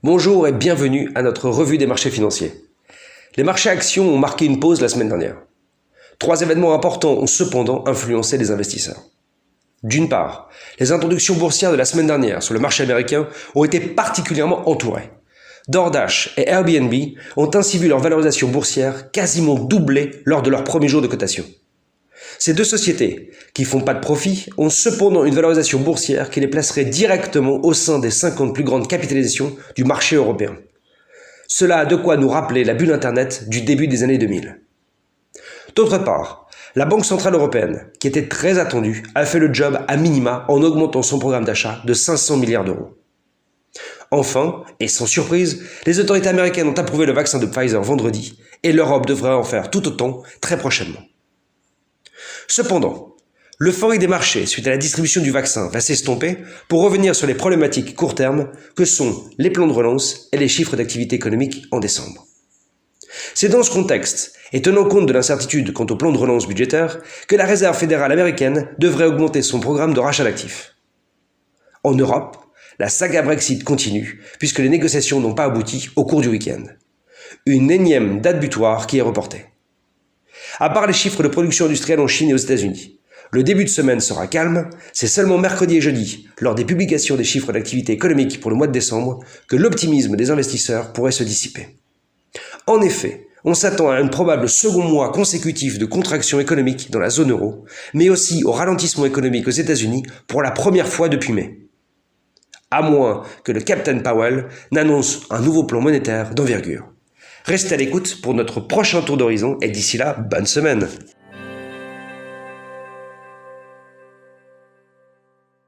Bonjour et bienvenue à notre revue des marchés financiers. Les marchés actions ont marqué une pause la semaine dernière. 3 événements importants ont cependant influencé les investisseurs. D'une part, les introductions boursières de la semaine dernière sur le marché américain ont été particulièrement entourées. DoorDash et Airbnb ont ainsi vu leur valorisation boursière quasiment doubler lors de leur premier jour de cotation. Ces deux sociétés, qui font pas de profit, ont cependant une valorisation boursière qui les placerait directement au sein des 50 plus grandes capitalisations du marché européen. Cela a de quoi nous rappeler la bulle Internet du début des années 2000. D'autre part, la Banque Centrale Européenne, qui était très attendue, a fait le job à minima en augmentant son programme d'achat de 500 milliards d'euros. Enfin, et sans surprise, les autorités américaines ont approuvé le vaccin de Pfizer vendredi et l'Europe devrait en faire tout autant très prochainement. Cependant, l'euphorie des marchés suite à la distribution du vaccin va s'estomper pour revenir sur les problématiques court terme que sont les plans de relance et les chiffres d'activité économique en décembre. C'est dans ce contexte, et tenant compte de l'incertitude quant au plan de relance budgétaire, que la Réserve fédérale américaine devrait augmenter son programme de rachat d'actifs. En Europe, la saga Brexit continue, puisque les négociations n'ont pas abouti au cours du week-end. Une énième date butoir qui est reportée. À part les chiffres de production industrielle en Chine et aux États-Unis, le début de semaine sera calme, c'est seulement mercredi et jeudi, lors des publications des chiffres d'activité économique pour le mois de décembre, que l'optimisme des investisseurs pourrait se dissiper. En effet, on s'attend à un probable second mois consécutif de contraction économique dans la zone euro, mais aussi au ralentissement économique aux États-Unis pour la première fois depuis mai. À moins que le Captain Powell n'annonce un nouveau plan monétaire d'envergure. Restez à l'écoute pour notre prochain tour d'horizon et d'ici là, bonne semaine.